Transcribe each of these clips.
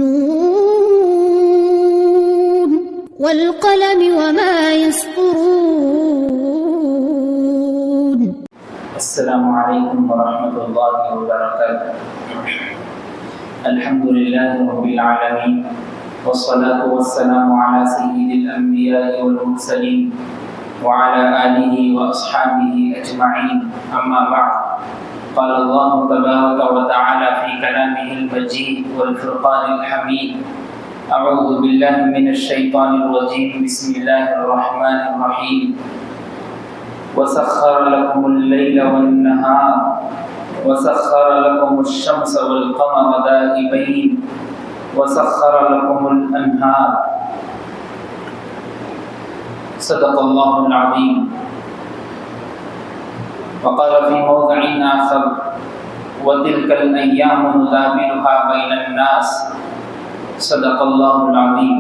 نون والقلم وما يسطرون. السلام علیکم ورحمۃ اللہ وبرکاتہ. الحمد للہ رب العالمین والصلاة والسلام على سید الانبیاء والمرسلین وعلى آلہ واصحابہ اجمعین. اما بعد، قال اللہ تبارک وتعالی فی کلامہ المجید والفرقان الحمید: اعوذ باللہ من الشیطان الرجیم، بسم اللہ الرحمن الرحیم. وسخر لكم الليل والنهار وسخر لكم الشمس والقمر دائبين وسخر لكم الأنهار. صدق الله العظيم. وقال في موضع آخر: وتلك الأيام نداولها بين الناس. صدق الله العظيم.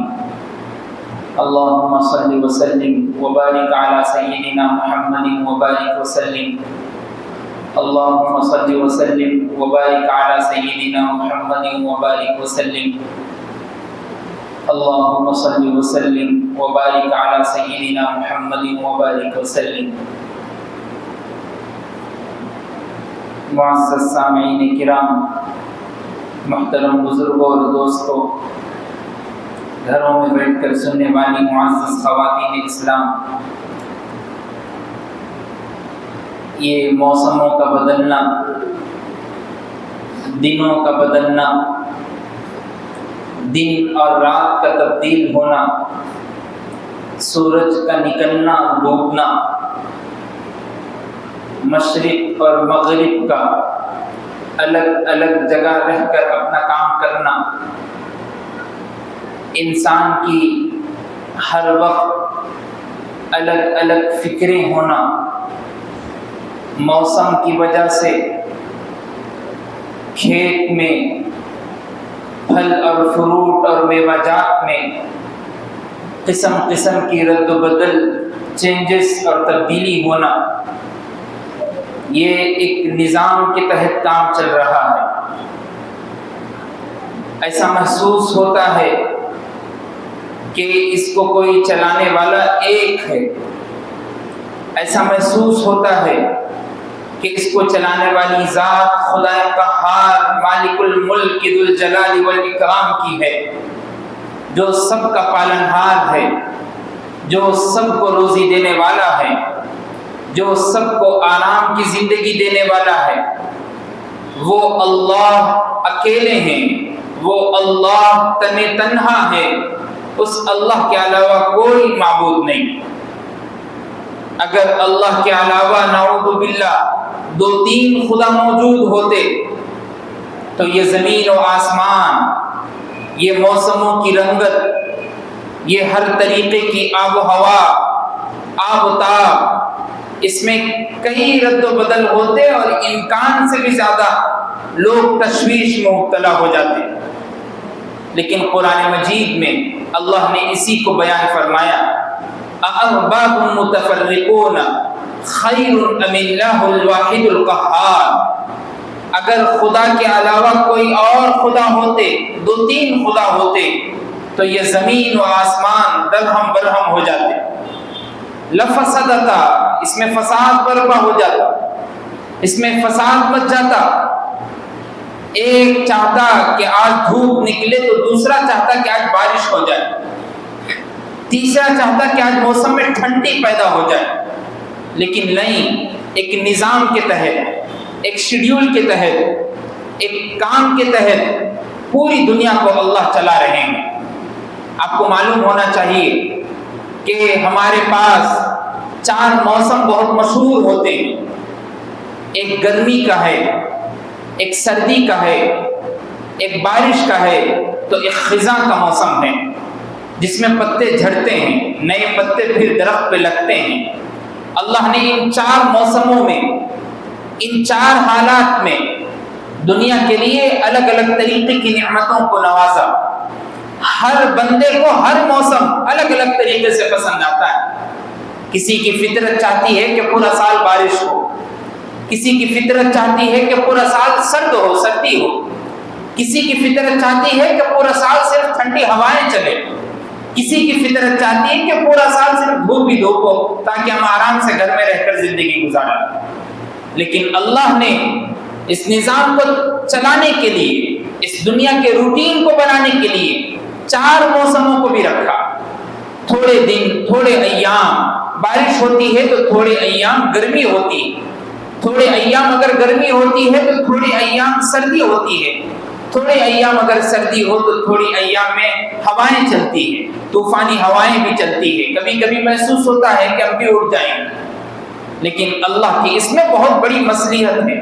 اللهم صل وسلم وبارك على سيدنا محمد وبارك وسلم. اللهم صل وسلم وبارك على سيدنا محمد وبارك وسلم. اللهم صل وسلم وبارك على سيدنا محمد وبارك وسلم. معزز سامعین کرام، محترم بزرگوں اور دوستوں، گھروں میں بیٹھ کر سننے والی معزز خواتین اسلام، یہ موسموں کا بدلنا، دنوں کا بدلنا، دن اور رات کا تبدیل ہونا، سورج کا نکلنا ڈوبنا، مشرق اور مغرب کا الگ الگ جگہ رہ کر اپنا کام کرنا، انسان کی ہر وقت الگ الگ فکریں ہونا، موسم کی وجہ سے کھیت میں پھل اور فروٹ اور میوہ جات میں قسم قسم کی رد و بدل، چینجز اور تبدیلی ہونا، یہ ایک نظام کے تحت کام چل رہا ہے. ایسا محسوس ہوتا ہے کہ اس کو کوئی چلانے والا ایک ہے. ایسا محسوس ہوتا ہے کہ اس کو چلانے والی ذات خدا قہار مالک الملک ذو الجلال والاکرام کی ہے، جو سب کا پالنہار ہے، جو سب کو روزی دینے والا ہے، جو سب کو آرام کی زندگی دینے والا ہے. وہ اللہ اکیلے ہیں، وہ اللہ تنہا ہے، اس اللہ کے علاوہ کوئی معبود نہیں. اگر اللہ کے علاوہ نعوذ باللہ 2-3 خدا موجود ہوتے تو یہ زمین و آسمان، یہ موسموں کی رنگت، یہ ہر طریقے کی آب و ہوا، آب و تاب، اس میں کئی رد و بدل ہوتے اور امکان سے بھی زیادہ لوگ تشویش میں مبتلا ہو جاتے. لیکن قرآن مجید میں اللہ نے اسی کو بیان فرمایا: اَأَرْبَابٌ مُتَفَرِّقُونَ خَيْرٌ أَمِ اللَّهُ الْوَاحِدُ الْقَهَّارُ. اگر خدا کے علاوہ کوئی اور خدا ہوتے، 2-3 خدا ہوتے، تو یہ زمین و آسمان درہم برہم ہو جاتے، لفسدتا، اس میں فساد برپا ہو جاتا، اس میں فساد مچ جاتا. ایک چاہتا کہ آج دھوپ نکلے تو دوسرا چاہتا کہ آج بارش ہو جائے، تیسرا چاہتا کہ آج موسم میں ٹھنڈی پیدا ہو جائے. لیکن نہیں، ایک نظام کے تحت، ایک شیڈیول کے تحت، ایک کام کے تحت پوری دنیا کو اللہ چلا رہے ہیں. آپ کو معلوم ہونا چاہیے کہ ہمارے پاس 4 موسم بہت مشہور ہوتے ہیں. ایک گرمی کا ہے، ایک سردی کا ہے، ایک بارش کا ہے، تو ایک خزاں کا موسم ہے جس میں پتے جھڑتے ہیں، نئے پتے پھر درخت پہ لگتے ہیں. اللہ نے ان 4 موسموں میں، ان 4 حالات میں دنیا کے لیے الگ الگ طریقے کی نعمتوں کو نوازا. ہر بندے کو ہر موسم الگ الگ طریقے سے پسند آتا ہے. کسی کی فطرت چاہتی ہے کہ پورا سال بارش ہو، کسی کی فطرت چاہتی ہے کہ پورا سال سرد ہو، سردی ہو. کسی کی فطرت چاہتی ہے کہ پورا سال صرف ٹھنڈی ہوائیں چلے، کسی کی فطرت چاہتی ہے کہ پورا سال صرف دھوپ ہی دھوپ ہو تاکہ ہم آرام سے گھر میں رہ کر زندگی گزاریں۔ لیکن اللہ نے اس نظام کو چلانے کے لیے، اس دنیا کے روٹین کو بنانے کے لیے 4 موسموں کو بھی رکھا۔ تھوڑے دن، تھوڑے ایام بارش ہوتی ہے تو تھوڑے ایام گرمی ہوتی ہے، تھوڑے ایام اگر گرمی ہوتی ہے تو تھوڑے ایام سردی ہوتی ہے، تھوڑے ایام اگر سردی ہو تو تھوڑی ایام میں ہوائیں چلتی ہیں، طوفانی ہوائیں بھی چلتی ہے، کبھی کبھی محسوس ہوتا ہے کہ ہم بھی اڑ جائیں گے۔ لیکن اللہ کی اس میں بہت بڑی مصلحت ہے،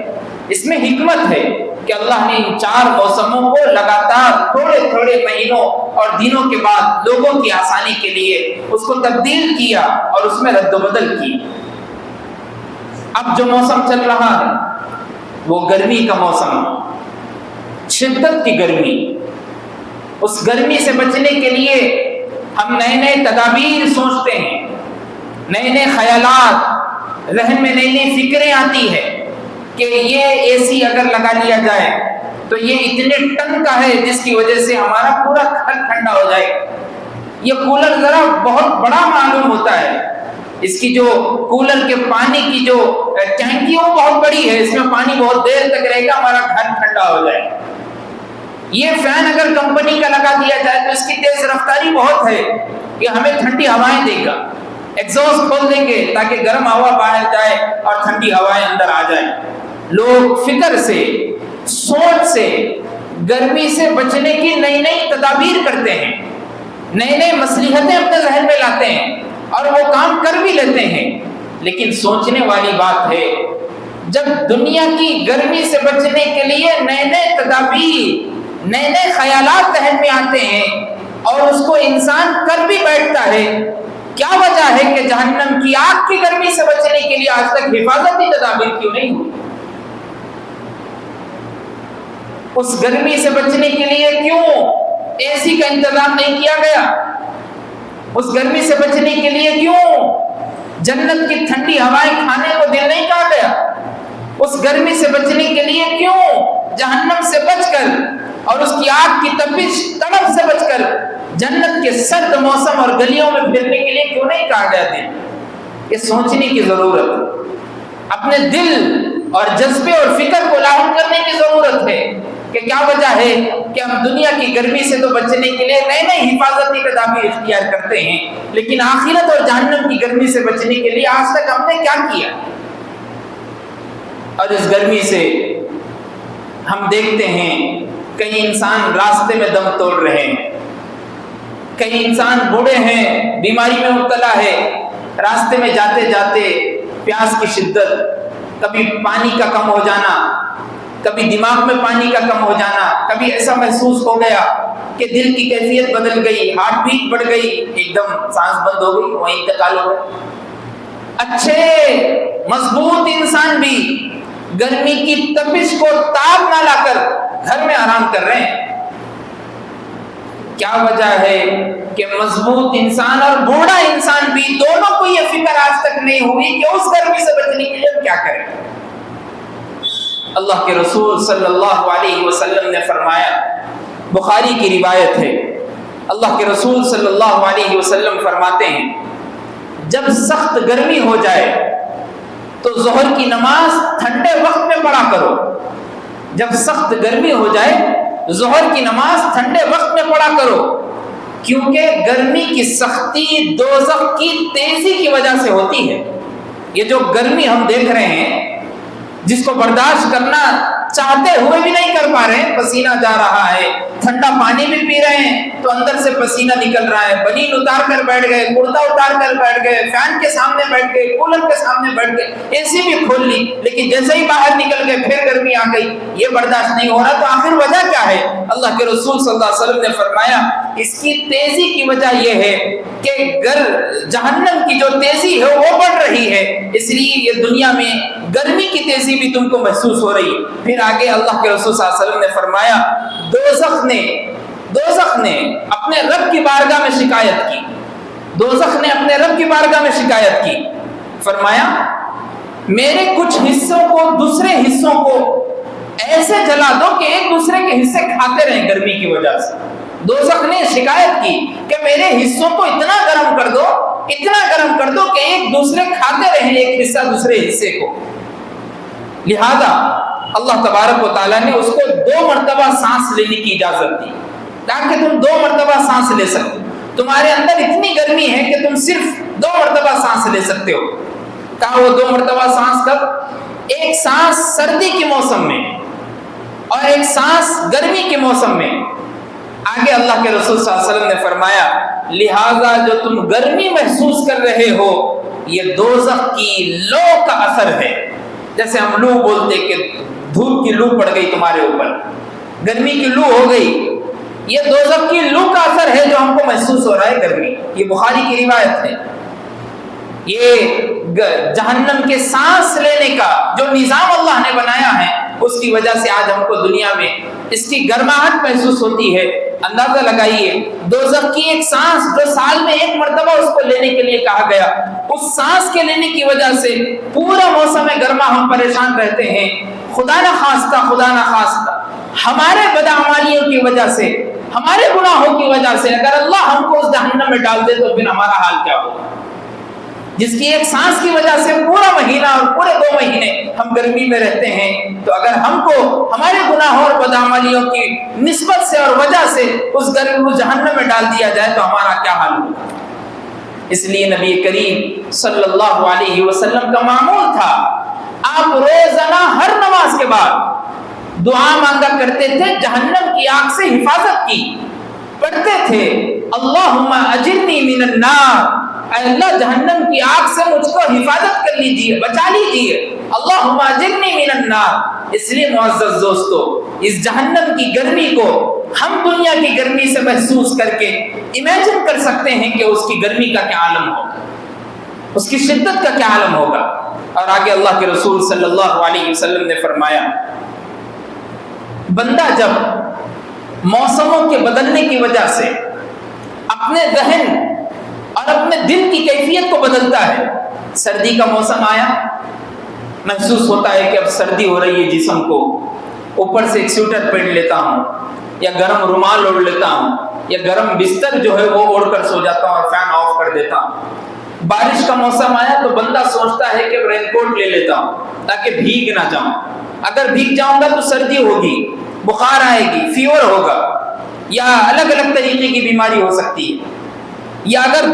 اس میں حکمت ہے کہ اللہ نے ان 4 موسموں کو لگاتار تھوڑے تھوڑے مہینوں اور دنوں کے بعد لوگوں کی آسانی کے لیے اس کو تبدیل کیا اور اس میں رد و بدل کی۔ اب جو موسم چل رہا ہے وہ گرمی کا موسم، شدت کی گرمی۔ اس گرمی سے بچنے کے لیے ہم نئے نئے تدابیر سوچتے ہیں، نئے نئے خیالات، ذہن میں نئی نئی فکریں آتی ہے کہ یہ اے سی اگر لگا لیا جائے تو یہ اتنے ٹن کا ہے جس کی وجہ سے ہمارا پورا گھر ٹھنڈا ہو جائے۔ یہ کولر ذرا بہت بڑا معلوم ہوتا ہے، اس کی جو کولر کے پانی کی جو ٹینکی وہ بہت بڑی ہے، اس میں پانی بہت دیر تک رہے گا، ہمارا گھر ٹھنڈا ہو جائے۔ یہ فین اگر کمپنی کا لگا دیا جائے تو اس کی تیز رفتاری بہت ہے، یہ ہمیں ٹھنڈی ہوائیں دے گا، ایگزاسٹ کھول دیں گے تاکہ گرم ہوا باہر جائے اور ٹھنڈی ہوائیں اندر آ جائیں۔ لوگ فکر سے، سوچ سے گرمی سے بچنے کی نئی نئی تدابیر کرتے ہیں، نئے نئے مصلحتیں اپنے ذہن میں لاتے ہیں اور وہ کام کر بھی لیتے ہیں۔ لیکن سوچنے والی بات ہے جب دنیا کی گرمی سے بچنے کے لیے نئے نئے تدابیر، نئے نئے خیالات ذہن میں آتے ہیں اور اس کو انسان کر بھی بیٹھتا ہے، کیا وجہ ہے کہ جہنم کی آگ کی گرمی سے بچنے کے لیے آج تک حفاظتی تدابیر کیوں نہیں ہوئی؟ اس گرمی سے بچنے کے لیے کیوں اے سی کا انتظام نہیں کیا گیا؟ اس گرمی سے بچنے کے لیے کیوں جنت کی ٹھنڈی ہوائیں کھانے کو دل نہیں کہا گیا؟ اس گرمی سے بچنے کے لیے کیوں جہنم سے بچ کر اور اس کی آگ کی تپش تڑپ سے بچ کر جنت کے سرد موسم اور گلیوں میں پھرنے کے لیے کیوں نہیں کہا گیا دل؟ یہ سوچنے کی ضرورت، اپنے دل اور جذبے اور فکر کو لاحق کرنے کی ضرورت ہے کہ کیا وجہ ہے کہ ہم دنیا کی گرمی سے تو بچنے کے لیے نئے نئے حفاظتی تدابیر اختیار کرتے ہیں، لیکن آخرت اور جہنم کی گرمی سے بچنے کے لیے آج تک ہم نے کیا کیا؟ اور اس گرمی سے ہم دیکھتے ہیں کئی انسان راستے میں دم توڑ رہے ہیں، کئی انسان بوڑھے ہیں، بیماری میں مبتلا ہے، راستے میں جاتے جاتے پیاس کی شدت، کبھی پانی کا کم ہو جانا، کبھی دماغ میں پانی کا کم ہو جانا، کبھی ایسا محسوس ہو گیا کہ دل کی کیفیت بدل گئی، ہارٹ بیٹ بڑھ گئی، ایک دم سانس بند ہو گئی، وہیں انتقال ہو گیا۔ اچھے مضبوط انسان بھی گرمی کی تپش کو تاب نہ لا کر گھر میں آرام کر رہے ہیں۔ کیا وجہ ہے کہ مضبوط انسان اور بوڑھا انسان بھی دونوں کو یہ فکر آج تک نہیں ہوئی کہ اس گرمی سے بچنے کے لیے ہم کیا کریں؟ اللہ کے رسول صلی اللہ علیہ وسلم نے فرمایا، بخاری کی روایت ہے، اللہ کے رسول صلی اللہ علیہ وسلم فرماتے ہیں جب سخت گرمی ہو جائے تو ظہر کی نماز ٹھنڈے وقت میں پڑھا کرو۔ جب سخت گرمی ہو جائے ظہر کی نماز ٹھنڈے وقت میں پڑھا کرو، کیونکہ گرمی کی سختی دوزخ کی تیزی کی وجہ سے ہوتی ہے۔ یہ جو گرمی ہم دیکھ رہے ہیں جس کو برداشت کرنا چاہتے ہوئے بھی نہیں کر پا رہے ہیں، پسینہ جا رہا ہے، ٹھنڈا پانی بھی پی رہے ہیں تو اندر سے پسینہ نکل رہا ہے، بنین اتار کر بیٹھ گئے، کرتا اتار کر بیٹھ گئے، فین کے سامنے بیٹھ گئے، کولر کے سامنے بیٹھ گئے، اے سی بھی کھول لی، لیکن جیسے ہی باہر نکل گئے پھر گرمی آ گئی، یہ برداشت نہیں ہو رہا۔ تو آخر وجہ کیا ہے؟ اللہ کے رسول صلی اللہ علیہ وسلم نے فرمایا اس کی تیزی کی وجہ یہ ہے کہ جہنم کی جو تیزی ہے وہ بڑھ رہی ہے، اس لیے یہ دنیا میں گرمی کی تیزی بھی تم کو محسوس ہو رہی ہے۔ پھر آگے اللہ کے رسول صلی اللہ علیہ وسلم نے فرمایا دوزخ نے اپنے رب کی بارگاہ میں شکایت کی، دوزخ نے اپنے رب کی بارگاہ میں شکایت کی، فرمایا میرے کچھ حصوں کو دوسرے حصوں کو ایسے جلا دو کہ ایک دوسرے کے حصے کھاتے رہیں گرمی کی وجہ سے۔ دوزخ نے شکایت کی کہ میرے حصوں کو اتنا گرم کر دو کہ ایک دوسرے کھاتے رہیں ایک حصہ دوسرے حصے کو۔ لہذا اللہ تبارک و تعالیٰ نے اس کو 2 مرتبہ سانس لینے کی اجازت دی تاکہ تم 2 مرتبہ سانس لے سکو۔ تمہارے اندر اتنی گرمی ہے کہ تم صرف 2 مرتبہ سانس لے سکتے ہو۔ کہا وہ 2 مرتبہ سانس کب؟ ایک سانس سردی کے موسم میں اور ایک سانس گرمی کے موسم میں۔ آگے اللہ کے رسول صلی اللہ علیہ وسلم نے فرمایا لہذا جو تم گرمی محسوس کر رہے ہو یہ دوزخ کی لو کا اثر ہے۔ جیسے ہم لو بولتے کہ دھوپ کی لو پڑ گئی تمہارے اوپر، گرمی کی لو ہو گئی، یہ دوزخ کی لو کا اثر ہے جو ہم کو محسوس ہو رہا ہے گرمی۔ یہ بخاری کی روایت ہے۔ یہ جہنم کے سانس لینے کا جو نظام اللہ نے بنایا ہے اس کی وجہ سے آج ہم کو دنیا میں اس کی گرماہٹ محسوس ہوتی ہے۔ اندازہ لگائیے دوزخ کی ایک سانس جو سال میں 1 مرتبہ اس کو لینے کے لیے کہا گیا، اس سانس کے لینے کی وجہ سے پورا موسم گرما ہم پریشان رہتے ہیں۔ خدا نہ خواستہ ہمارے بدعمالیوں کی وجہ سے، ہمارے گناہوں کی وجہ سے اگر اللہ ہم کو اس جہنم میں ڈال دے تو پھر ہمارا حال کیا ہوگا؟ جس کی ایک سانس کی وجہ سے پورا مہینہ اور پورے 2 مہینے ہم گرمی میں رہتے ہیں، تو اگر ہم کو ہمارے گناہوں اور بدعمالیوں کی نسبت سے اور وجہ سے اس جہنم میں ڈال دیا جائے تو ہمارا کیا حال ہوگا؟ اس لیے نبی کریم صلی اللہ علیہ وسلم کا معمول تھا، آپ روزانہ ہر نماز کے بعد دعا مانگا کرتے تھے جہنم کی آگ سے حفاظت کی، پڑھتے تھے اللہم اجرنی من النار، اے اللہ جہنم کی آگ سے مجھ کو حفاظت کر لیجئے، بچا لیجئے، اللہم اجرنی من النار۔ اس لیے معزز دوستو اس جہنم کی گرمی کو ہم دنیا کی گرمی سے محسوس کر کے امیجن کر سکتے ہیں کہ اس کی گرمی کا کیا عالم ہوگا، اس کی شدت کا کیا عالم ہوگا۔ اور آگے اللہ کے رسول صلی اللہ علیہ وسلم نے فرمایا بندہ جب موسموں کے بدلنے کی وجہ سے اپنے ذہن اور اپنے دل کی کیفیت کو بدلتا ہے، سردی کا موسم آیا، محسوس ہوتا ہے کہ اب سردی ہو رہی ہے، جسم کو اوپر سے ایک سویٹر پہن لیتا ہوں یا گرم رومال اوڑھ لیتا ہوں یا گرم بستر جو ہے وہ اوڑھ کر سو جاتا ہوں اور فین آف کر دیتا ہوں۔ بارش کا موسم آیا تو بندہ سوچتا ہے کہ رین کوٹ لے لیتا ہوں تاکہ بھیگ نہ جاؤں، اگر بھیگ جاؤں گا تو سردی ہوگی، بخار آئے گی، فیور ہوگا یا الگ الگ طریقے کی بیماری ہو سکتی ہے، یا اگر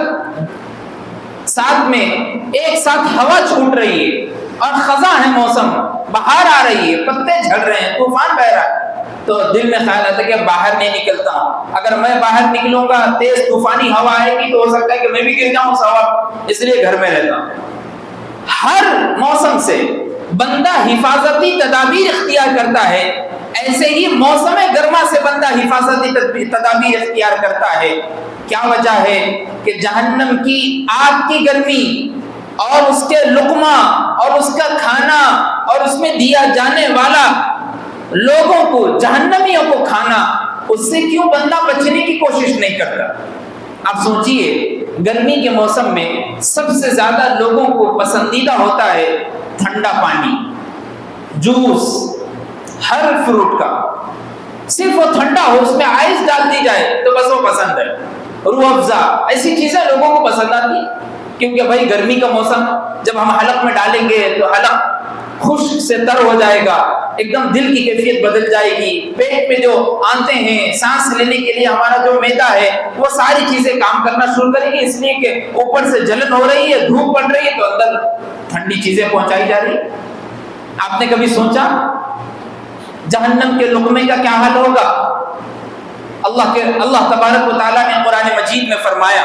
ساتھ میں ایک ساتھ ہوا چھوٹ رہی ہے اور خزاں ہے، موسم بہار آ رہی ہے، پتے جھڑ رہے ہیں، طوفان بہ رہا ہے، تو دل میں خیال آتا ہے کہ باہر نہیں نکلتا ہوں، اگر میں باہر نکلوں گا تیز طوفانی ہوا آئے گی تو ہو سکتا ہے کہ میں بھی گر جاؤں سوا، اس لیے گھر میں رہتا ہوں۔ ہر موسم سے بندہ حفاظتی تدابیر اختیار کرتا ہے، ایسے ہی موسم گرما سے بندہ حفاظتی تدابیر اختیار کرتا ہے۔ کیا وجہ ہے کہ جہنم کی آگ کی گرمی اور اس کے لقمہ اور اس کا کھانا اور اس میں دیا جانے والا لوگوں کو، جہنمیوں کو کھانا، اس سے کیوں بندہ بچنے کی کوشش نہیں کرتا؟ آپ سوچئے گرمی کے موسم میں سب سے زیادہ لوگوں کو پسندیدہ ہوتا ہے ٹھنڈا پانی، جوس، ہر فروٹ کا، صرف وہ ٹھنڈا ہو، اس میں آئس ڈال دی جائے تو بس وہ پسند ہے، روح افزا، ایسی چیزیں لوگوں کو پسند آتی، کیونکہ بھائی گرمی کا موسم جب ہم حلق میں ڈالیں گے تو حلق خشک سے تر ہو جائے گا، ایک دم دل کی کیفیت بدل جائے گی، پیٹ میں جو آنتے ہیں سانس لینے کے لیے ہمارا جو معدہ ہے وہ ساری چیزیں کام کرنا شروع کریں گی، اس لیے کہ اوپر سے جلن ہو رہی ہے، دھوپ پڑ رہی ہے تو اندر ٹھنڈی چیزیں پہنچائی جا رہی۔ آپ نے کبھی سوچا جہنم کے لقمے کا کیا حال ہوگا؟ اللہ تبارک و تعالیٰ نے قرآن مجید میں فرمایا،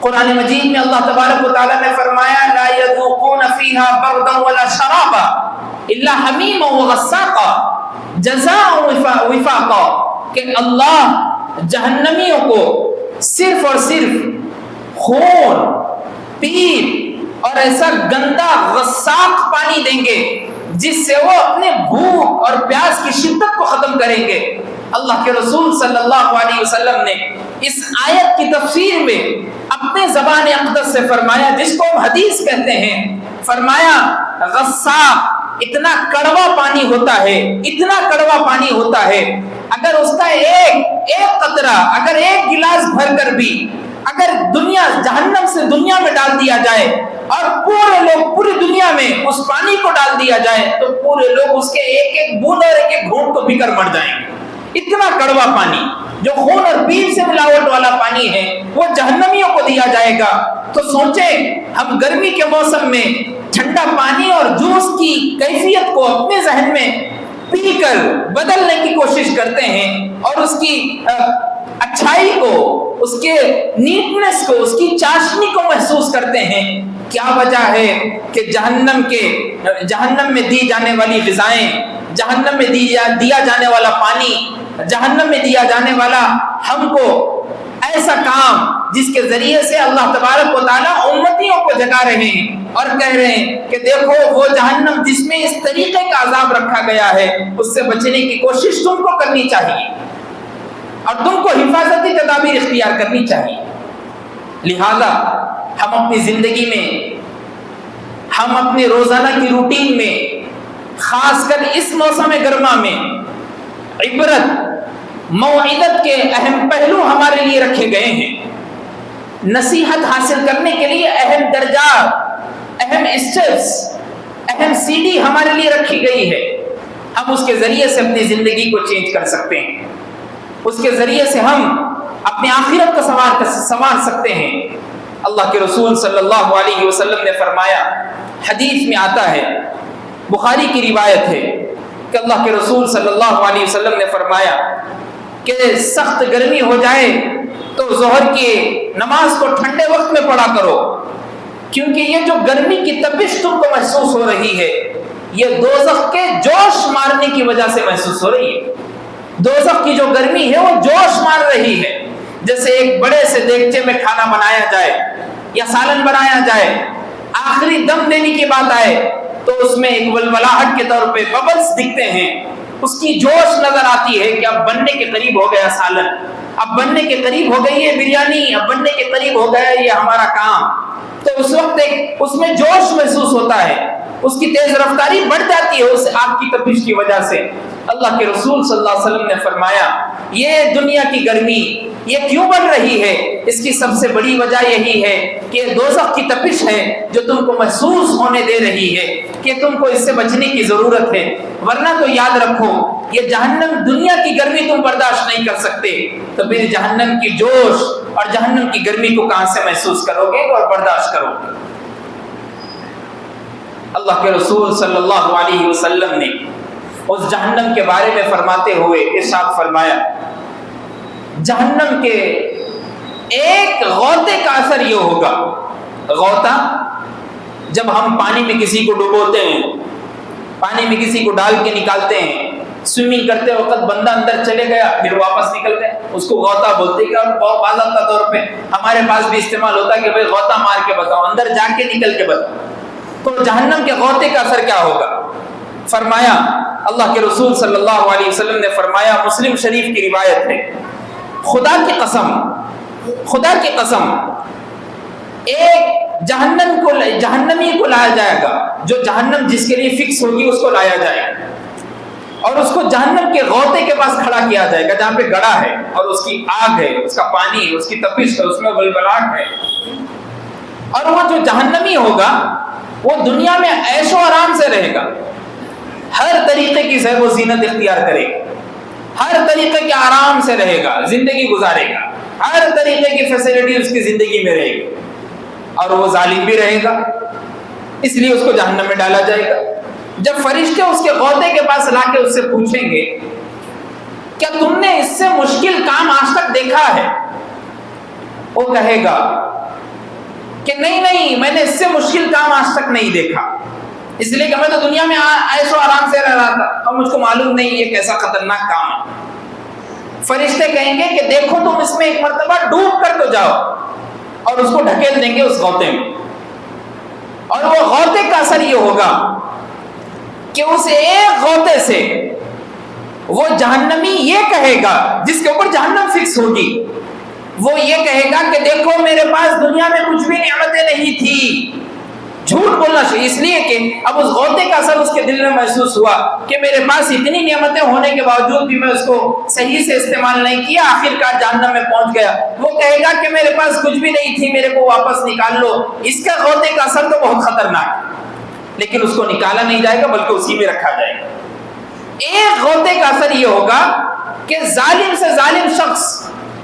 قرآن مجید میں اللہ تبارک و تعالیٰ نے فرمایا لا يذوقون فيها بردا ولا شرابا الا حمیما وغساقا جزاء وفاقا، کہ اللہ جہنمیوں کو صرف اور صرف خون، پیپ اور ایسا گندا غساق پانی دیں گے جس سے وہ اپنے بھوک اور پیاس کی شدت کو ختم کریں گے۔ اللہ کے رسول صلی اللہ علیہ وسلم نے اس آیت کی تفسیر میں اپنے زبان اقدس سے فرمایا، جس کو ہم حدیث کہتے ہیں، فرمایا غساق اتنا کڑوا پانی ہوتا ہے، اتنا کڑوا پانی ہوتا ہے، اگر اس کا ایک قطرہ، اگر ایک گلاس بھر کر بھی اگر جہنم سے دنیا میں ڈال دیا جائے اور پورے لوگ پوری دنیا میں اس پانی کو ڈال دیا جائے تو پورے لوگ اس کے ایک ایک بوند اور ایک ایک گھونٹ کو پی کر مر جائیں گے۔ اتنا کڑوا پانی جو خون اور پیپ سے ملاوٹ والا پانی ہے وہ جہنمیوں کو دیا جائے گا۔ تو سوچیں ہم گرمی کے موسم میں ٹھنڈا پانی اور جوس کی کیفیت کو اپنے ذہن میں پی کر بدلنے کی کوشش کرتے ہیں اور اس کی اچھائی کو، اس کے نیٹنس کو، اس کی چاشنی کو محسوس کرتے ہیں۔ کیا وجہ ہے کہ جہنم میں دی جانے والی غذائیں، جہنم میں دیا جانے والا پانی، جہنم میں دیا جانے والا ہم کو ایسا کام جس کے ذریعے سے اللہ تبارک و تعالیٰ امتیوں کو جگا رہے ہیں اور کہہ رہے ہیں کہ دیکھو وہ جہنم جس میں اس طریقے کا عذاب رکھا گیا ہے اس سے بچنے کی کوشش تم کو کرنی چاہیے اور تم کو حفاظتی تدابیر اختیار کرنی چاہیے۔ لہذا ہم اپنی زندگی میں، ہم اپنے روزانہ کی روٹین میں، خاص کر اس موسم گرما میں عبرت موعظت کے اہم پہلو ہمارے لیے رکھے گئے ہیں۔ نصیحت حاصل کرنے کے لیے اہم درجات، اہم اسٹیپس، اہم سیڑھی ہمارے لیے رکھی گئی ہے۔ ہم اس کے ذریعے سے اپنی زندگی کو چینج کر سکتے ہیں، اس کے ذریعے سے ہم اپنی آخرت کو سنوار سکتے ہیں۔ اللہ کے رسول صلی اللہ علیہ وسلم نے فرمایا، حدیث میں آتا ہے، بخاری کی روایت ہے کہ اللہ کے رسول صلی اللہ علیہ وسلم نے فرمایا کہ سخت گرمی ہو جائے تو ظہر کی نماز کو ٹھنڈے وقت میں پڑھا کرو، کیونکہ یہ جو گرمی کی تپش تم کو محسوس ہو رہی ہے یہ دوزخ کے جوش مارنے کی وجہ سے محسوس ہو رہی ہے۔ دوزخ کی جو گرمی ہے وہ جوش مار رہی ہے، جیسے ایک بڑے سے دیگچے میں کھانا بنایا جائے یا سالن بنایا جائے، آخری دم دینے کی بات آئے تو اس میں ایک ولولاہٹ کے طور پہ ببلز دکھتے ہیں، اس کی جوش نظر آتی ہے کہ اب بننے کے قریب ہو گیا سالن، اب بننے کے قریب ہو گئی ہے بریانی، اب بننے کے قریب ہو گیا یہ ہمارا کام۔ تو اس وقت اس میں جوش محسوس ہوتا ہے، اس کی تیز رفتاری بڑھ جاتی ہے اس آگ کی تپش کی وجہ سے۔ اللہ کے رسول صلی اللہ علیہ وسلم نے فرمایا یہ دنیا کی گرمی یہ کیوں بڑھ رہی ہے؟ اس کی سب سے بڑی وجہ یہی ہے کہ یہ دوزخ کی تپش ہے جو تم کو محسوس ہونے دے رہی ہے کہ تم کو اس سے بچنے کی ضرورت ہے، ورنہ تو یاد رکھو یہ جہنم دنیا کی گرمی تم برداشت نہیں کر سکتے تو پھر جہنم کی جوش اور جہنم کی گرمی کو کہاں سے محسوس کرو گے اور برداشت کرو گے؟ اللہ کے رسول صلی اللہ علیہ وسلم نے اس جہنم کے بارے میں فرماتے ہوئے ارشاد فرمایا، جہنم کے ایک غوطے کا اثر یہ ہوگا، غوطہ جب ہم پانی میں کسی کو ڈبوتے ہیں، پانی میں کسی کو ڈال کے نکالتے ہیں، سوئمنگ کرتے وقت بندہ اندر چلے گیا پھر واپس نکل گئے، اس کو غوطہ بولتے ہیں۔ اور باضابطہ طور پہ ہمارے پاس بھی استعمال ہوتا ہے کہ بھئی غوطہ مار کے بتاؤ، اندر جا کے نکل کے بتاؤ۔ تو جہنم کے غوطے کا اثر کیا ہوگا؟ فرمایا اللہ کے رسول صلی اللہ علیہ وسلم نے فرمایا، مسلم شریف کی روایت ہے، خدا کی قسم ایک جہنمی کو لایا جائے گا، جو جہنم جس کے لیے فکس ہوگی اس کو لایا جائے گا اور اس کو جہنم کے غوطے کے پاس کھڑا کیا جائے گا جہاں پہ گڑھا ہے اور اس کی آگ ہے، اس کا پانی ہے، اس کی تپش ہے، اس میں بلبلاہٹ ہے۔ اور وہ جو جہنمی ہوگا وہ دنیا میں عیش و آرام سے رہے گا، ہر طریقے کی زیب و زینت اختیار کرے گا، ہر طریقے کے آرام سے رہے گا، زندگی گزارے گا، ہر طریقے کی فیسلٹی اس کی زندگی میں رہے گی، اور وہ ظالم بھی رہے گا، اس لیے اس کو جہنم میں ڈالا جائے گا۔ جب فرشتے اس کے غوطے کے پاس لا کے اس سے پوچھیں گے کیا تم نے اس سے مشکل کام آج تک دیکھا ہے؟ وہ کہے گا کہ نہیں میں نے اس سے مشکل کام آج تک نہیں دیکھا، اس لیے کہ میں تو دنیا میں عیش و آرام سے رہ رہا تھا اور مجھ کو معلوم نہیں یہ کیسا خطرناک کام ہے۔ فرشتے کہیں گے کہ دیکھو تم اس میں ایک مرتبہ ڈوب کر تو جاؤ، اور اس کو ڈھکیل دیں گے اس غوطے میں، اور وہ غوطے کا اثر یہ ہوگا کہ اس ایک غوطے سے وہ جہنمی یہ کہے گا، جس کے اوپر جہنم فکس ہوگی، وہ یہ کہے گا کہ دیکھو میرے پاس دنیا میں کچھ بھی نعمتیں نہیں تھی، جھوٹ بولنا شروع، اس لیے کہ اب اس غوطے کا اثر اس کے دل میں محسوس ہوا کہ میرے پاس اتنی نعمتیں ہونے کے باوجود بھی میں اس کو صحیح سے استعمال نہیں کیا، آخرکار جہنم میں پہنچ گیا۔ وہ کہے گا کہ میرے پاس کچھ بھی نہیں تھی، میرے کو واپس نکال لو۔ اس کا غوطے کا اثر تو بہت خطرناک ہے، لیکن اس کو نکالا نہیں جائے گا بلکہ اسی میں رکھا جائے گا۔ ایک غوطے کا اثر یہ ہوگا کہ ظالم سے ظالم شخص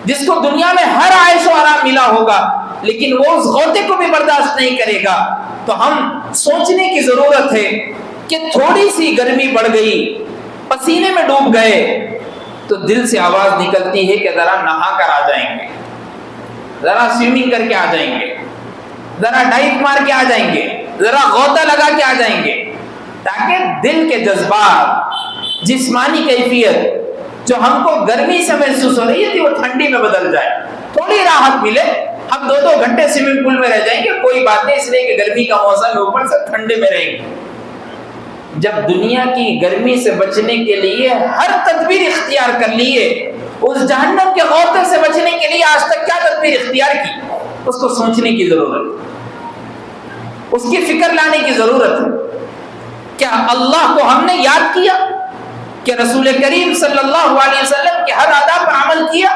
جس کو دنیا میں ہر عیش و آرام ملا ہوگا لیکن وہ اس غوطے کو بھی برداشت نہیں کرے گا، تو ہم سوچنے کی ضرورت ہے کہ تھوڑی سی گرمی بڑھ گئی، پسینے میں ڈوب گئے تو دل سے آواز نکلتی ہے کہ ذرا نہا کر آ جائیں گے، ذرا سوئمنگ کر کے آ جائیں گے، ذرا ڈائیو مار کے آ جائیں گے، ذرا غوطہ لگا کے آ جائیں گے، تاکہ دل کے جذبات، جسمانی کیفیت جو ہم کو گرمی سے محسوس ہو رہی تھی وہ ٹھنڈی میں بدل جائے، تھوڑی راحت ملے۔ ہم 2 گھنٹے سوئمنگ پول میں رہ جائیں گے کوئی بات نہیں، اس لیے کہ گرمی کا موسم ہے، اوپر سے ٹھنڈے میں رہیں گے۔ جب دنیا کی گرمی سے بچنے کے لیے ہر تدبیر اختیار کر لیے، اس جہنم کے غوطے سے بچنے کے لیے آج تک کیا تدبیر اختیار کی، اس کو سوچنے کی ضرورت، اس کی فکر لانے کی ضرورت ہے۔ کیا اللہ کو ہم نے یاد کیا کہ رسول کریم صلی اللہ علیہ وسلم کے ہر آداب پر عمل کیا،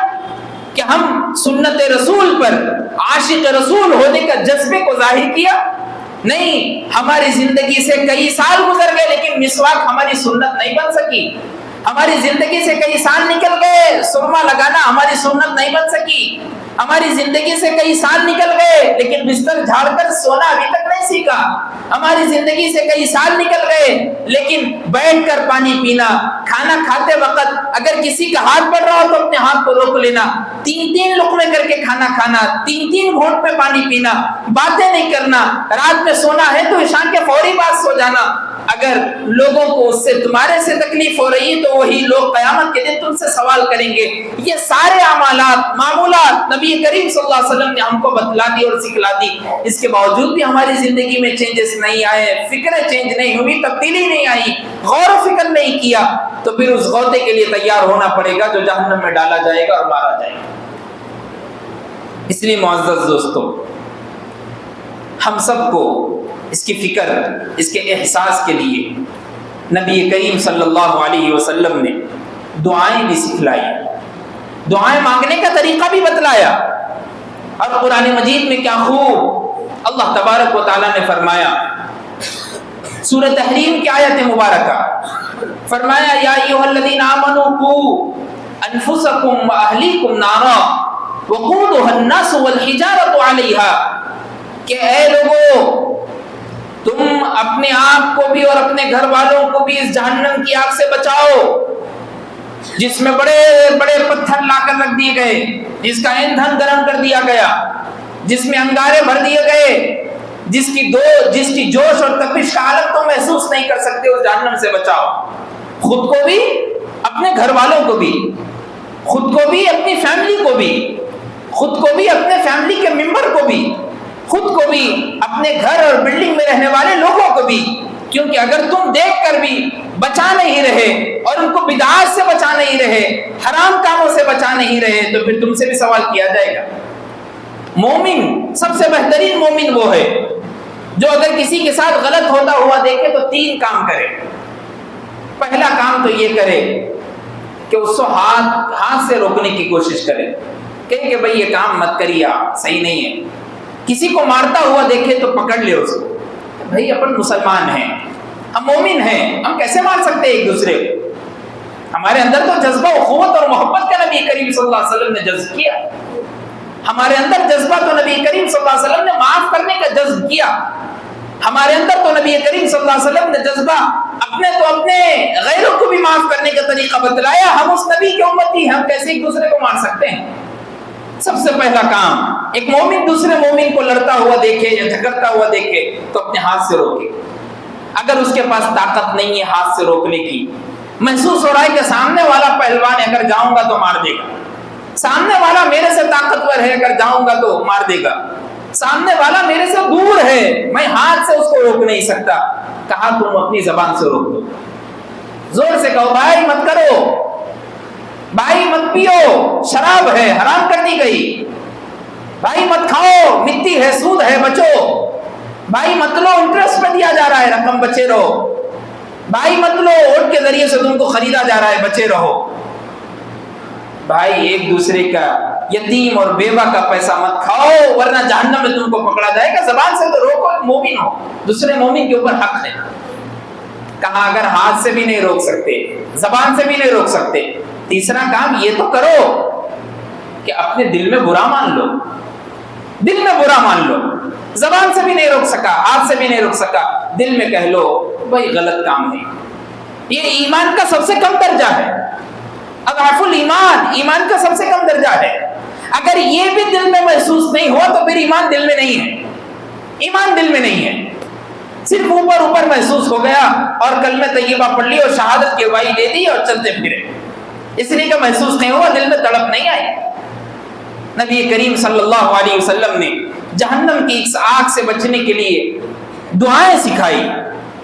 کہ ہم سنت رسول پر عاشق رسول ہونے کا جذبے کو ظاہر کیا؟ نہیں، ہماری زندگی سے کئی سال گزر گئے لیکن مسواک ہماری سنت نہیں بن سکی، ہماری زندگی سے کئی سال نکل گئے، سرما لگانا ہماری سنت نہیں بن سکی، ہماری زندگی سے کئی سال نکل گئے لیکن بستر جھاڑ کر سونا ابھی تک نہیں سیکھا، ہماری زندگی سے کئی سال نکل گئے لیکن بیٹھ کر پانی پینا، کھانا کھاتے وقت اگر کسی کا ہاتھ پڑ رہا ہو تو اپنے ہاتھ کو روک لینا، 3 لقمے کر کے کھانا کھانا، 3 گھونٹ میں پانی پینا، باتیں نہیں کرنا، رات میں سونا ہے تو عشاء کے فوری بعد سو جانا۔ اگر لوگوں کو اس سے تمہارے سے تکلیف ہو رہی ہے تو وہی لوگ قیامت کے دن تم سے سوال کریں گے۔ یہ سارے اعمالات، معمولات نبی کریم صلی اللہ علیہ وسلم نے ہم کو بتلا دی اور سکھلا دی، اس کے باوجود بھی ہماری زندگی میں چینجز نہیں آئے، فکریں چینج نہیں ہوئی، تبدیلی نہیں آئی، غور و فکر نہیں کیا، تو پھر اس غوطے کے لیے تیار ہونا پڑے گا جو جہنم میں ڈالا جائے گا اور مارا جائے گا۔ اس لیے معزز دوستو، ہم سب کو اس کی فکر، اس کے احساس کے لیے نبی کریم صلی اللہ علیہ وسلم نے دعائیں بھی سکھلائی، دعائیں مانگنے کا طریقہ بھی بتلایا، اور قرآن مجید میں کیا خوب اللہ تبارک و تعالیٰ نے فرمایا، سورہ تحریم کی آیت مبارکہ، فرمایا یا ایھا الذین آمنوا قوا انفسکم واہلیکم نارا وقودھا الناس والحجارۃ علیہا، کہ اے لوگو تم اپنے آپ کو بھی اور اپنے گھر والوں کو بھی اس جہنم کی آگ سے بچاؤ جس میں بڑے بڑے پتھر لا کر رکھ دیے گئے، جس کا ایندھن گرم کر دیا گیا، جس میں انگارے بھر دیے گئے، جس کی جوش اور تپش کا عالم تو محسوس نہیں کر سکتے، اس جہنم سے بچاؤ، خود کو بھی، اپنے گھر والوں کو بھی، خود کو بھی، اپنی فیملی کو بھی، خود کو بھی، اپنے فیملی کے ممبر کو بھی، خود کو بھی، اپنے گھر اور بلڈنگ میں رہنے والے لوگوں کو بھی، کیونکہ اگر تم دیکھ کر بھی بچا نہیں رہے اور ان کو بدعات سے بچا نہیں رہے، حرام کاموں سے بچا نہیں رہے، تو پھر تم سے بھی سوال کیا جائے گا۔ مومن، سب سے بہترین مومن وہ ہے جو اگر کسی کے ساتھ غلط ہوتا ہوا دیکھے تو 3 کام کرے۔ پہلا کام تو یہ کرے کہ اس کو ہاتھ سے روکنے کی کوشش کرے، کہ بھئی یہ کام مت کریے، صحیح نہیں ہے۔ کسی کو مارتا ہوا دیکھے تو پکڑ لے اس کو، بھئی اپن مسلمان ہیں، ہم مومن ہیں، ہم کیسے مار سکتے ہیں ایک دوسرے کو؟ ہمارے اندر تو جذبہ اخوت اور محبت کا نبی کریم صلی اللہ علیہ وسلم نے جذب کیا، ہمارے اندر جذبہ تو نبی کریم صلی اللہ علیہ وسلم نے معاف کرنے کا جذب کیا، ہمارے اندر تو نبی کریم صلی اللہ علیہ وسلم نے جذبہ اپنے غیروں کو بھی معاف کرنے کا طریقہ بتلایا۔ ہم اس نبی کے امتی ہیں، ہم کیسے ایک دوسرے کو مار سکتے ہیں؟ سب سے پہلا کام، ایک مومن دوسرے مومن کو لڑتا ہوا دیکھے یا جھگڑتا ہوا دیکھے تو اپنے ہاتھ سے روکے۔ اگر اس کے پاس طاقت نہیں ہے ہاتھ سے روکنے کی، محسوس ہو رہا ہے کہ سامنے والا پہلوان ہے، اگر جاؤں گا تو مار دے گا، سامنے والا میرے سے طاقتور ہے، اگر جاؤں گا تو مار دے گا، سامنے والا میرے سے دور ہے، میں ہاتھ سے اس کو روک نہیں سکتا، کہا تم اپنی زبان سے روک دو، زور سے کہو بھائی مت کرو، بھائی مت پیو، شراب ہے حرام کر دی گئی، بھائی مت کھاؤ، مٹی ہے، سود ہے، بچو۔ بھائی مت لو، انٹرسٹ پہ دیا جا رہا ہے رقم، بچے رہو۔ بھائی مت لو، ووٹ کے ذریعے سے تم کو خریدا جا رہا ہے، بچے رہو۔ بھائی ایک دوسرے کا، یتیم اور بیوہ کا پیسہ مت کھاؤ ورنہ جہنم میں تم کو پکڑا جائے گا۔ زبان سے تو روکو، مومن ہو، دوسرے مومن کے اوپر حق ہے۔ کہا اگر ہاتھ سے بھی نہیں روک سکتے، زبان سے بھی نہیں روک سکتے، تیسرا کام یہ تو کرو کہ اپنے دل میں برا مان لو، دل میں برا مان لو۔ زبان سے بھی نہیں روک سکا، ہاتھ سے بھی نہیں روک سکا، دل میں کہہ لو بھائی غلط کام ہے۔ یہ ایمان کا سب سے کم درجہ ہے، اضعف الایمان، ایمان کا سب سے کم درجہ ہے۔ اگر یہ بھی دل میں محسوس نہیں ہوا تو پھر ایمان دل میں نہیں ہے، ایمان دل میں نہیں ہے۔ صرف اوپر اوپر محسوس ہو گیا اور کلمہ طیبہ پڑھ لی اور شہادت کی گواہی دے دی اور چلتے پھرے، اس لیے کہ محسوس نہیں ہوا، دل میں تڑپ نہیں آئی۔ نبی کریم صلی اللہ علیہ وسلم نے جہنم کی اس آگ سے بچنے کے لیے دعائیں سکھائی۔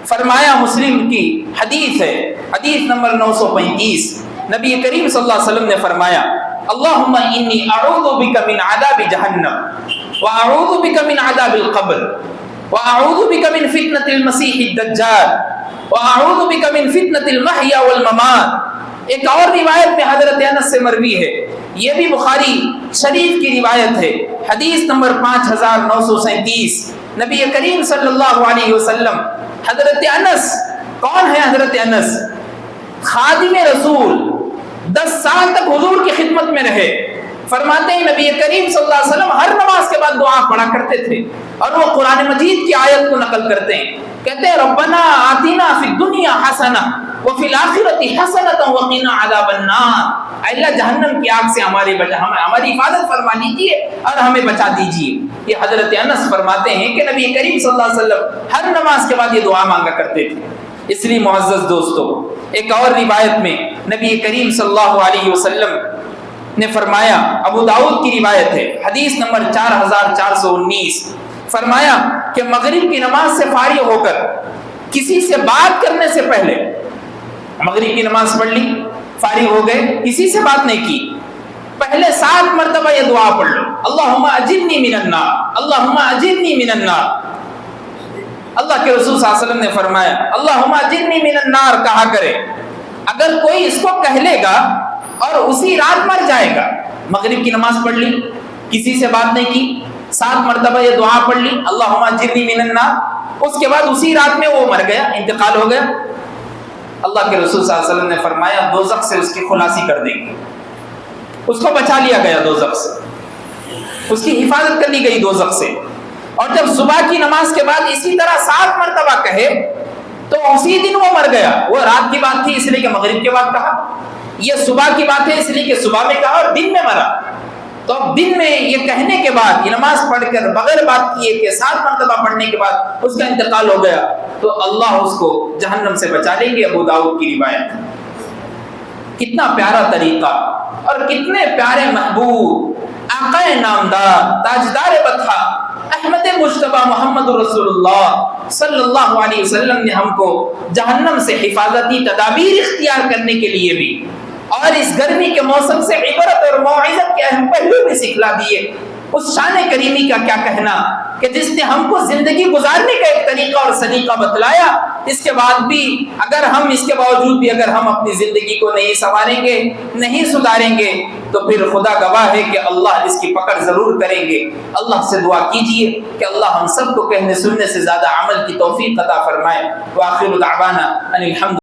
فرمایا، مسلم کی حدیث ہے، حدیث نمبر 935، نبی کریم صلی اللہ علیہ وسلم نے فرمایا، اللہم انی اعوذ بک من عذاب جہنم واعوذ بک من عذاب القبر واعوذ بک من فتنة المسیح الدجال واعوذ بک من فتنة المحیا والممات۔ ایک اور روایت میں حضرت انس سے مروی ہے، یہ بھی بخاری شریف کی روایت ہے، حدیث نمبر 5937، نبی کریم صلی اللہ علیہ وسلم، حضرت انس، کون ہے حضرت انس؟ خادم رسول، 10 سال تک حضور کی خدمت میں رہے۔ فرماتے ہیں نبی کریم صلی اللہ علیہ وسلم ہر نماز کے بعد دعا پڑھا کرتے تھے، اور وہ قرآن مجید کی آیت کو نقل کرتے ہیں، کہتے ہیں ربنا آتنا فی الدنیا حسنہ وفی الآخرۃ حسنۃ وقنا عذاب النار۔ اے اللہ جہنم کی آگ سے ہماری حفاظت فرما لیجیے اور ہمیں بچا دیجیے۔ یہ حضرت انس فرماتے ہیں کہ نبی کریم صلی اللہ علیہ وسلم ہر نماز کے بعد یہ دعا مانگا کرتے تھے۔ اس لیے معزز دوستو، ایک اور روایت میں نبی کریم صلی اللہ علیہ وسلم نے فرمایا، ابو داؤد کی روایت ہے، حدیث نمبر 4419، فرمایا کہ مغرب کی نماز سے فارغ ہو کر کسی سے بات کرنے سے پہلے، مغرب کی نماز پڑھ لی، فارغ ہو گئے، کسی سے بات نہیں کی، پہلے 7 مرتبہ یہ دعا پڑھ لو، اللہم اجرنی من النار، اللہم اجرنی من النار۔ اللہ کے رسول صلی اللہ علیہ وسلم نے فرمایا اللہم اجرنی من النار کہا کرے۔ اگر کوئی اس کو کہہ لے گا اور اسی رات مر جائے گا، مغرب کی نماز پڑھ لی، کسی سے بات نہیں کی، 7 مرتبہ یہ دعا پڑھ لی اللہم اجرنی من النار، اس کے بعد اسی رات میں وہ مر گیا، انتقال ہو گیا، اللہ کے رسول صلی اللہ علیہ وسلم نے فرمایا دوزخ سے اس کی خلاصی کر دیں گے، اس کو بچا لیا گیا دوزخ سے، اس کی حفاظت کر لی گئی دوزخ سے۔ اور جب صبح کی نماز کے بعد اسی طرح 7 مرتبہ کہے تو اسی دن وہ مر گیا، وہ رات کی بات تھی اس لیے کہ مغرب کے بعد کہا، یہ صبح کی بات ہے اس لیے کہ صبح میں کہا اور دن میں مرا، تو اب دن میں یہ کہنے کے بعد، یہ نماز پڑھ کر بغیر بات کیے کہ 7 مرتبہ پڑھنے کے بعد اس کا انتقال ہو گیا، تو اللہ اس کو جہنم سے بچا لیں گے۔ ابو داؤد کی روایت۔ کتنا پیارا طریقہ اور کتنے پیارے محبوب، آقا نامدار، تاجدار بطحہ، احمد مجتبی محمد رسول اللہ صلی اللہ علیہ وسلم نے ہم کو جہنم سے حفاظتی تدابیر اختیار کرنے کے لیے بھی، اور اس گرمی کے موسم سے عبرت اور موعظت کے اہم پہلو بھی سکھلا دیے۔ اس شان کریمی کا کیا کہنا کہ جس نے ہم کو زندگی گزارنے کا ایک طریقہ اور سلیقہ بتلایا، اس کے بعد بھی اگر ہم اس کے باوجود بھی اگر ہم اپنی زندگی کو نہیں سنواریں گے، نہیں سدھاریں گے، تو پھر خدا گواہ ہے کہ اللہ اس کی پکڑ ضرور کریں گے۔ اللہ سے دعا کیجئے کہ اللہ ہم سب کو کہنے سننے سے زیادہ عمل کی توفیق عطا فرمائے۔ وآخر دعوانا ان الحمد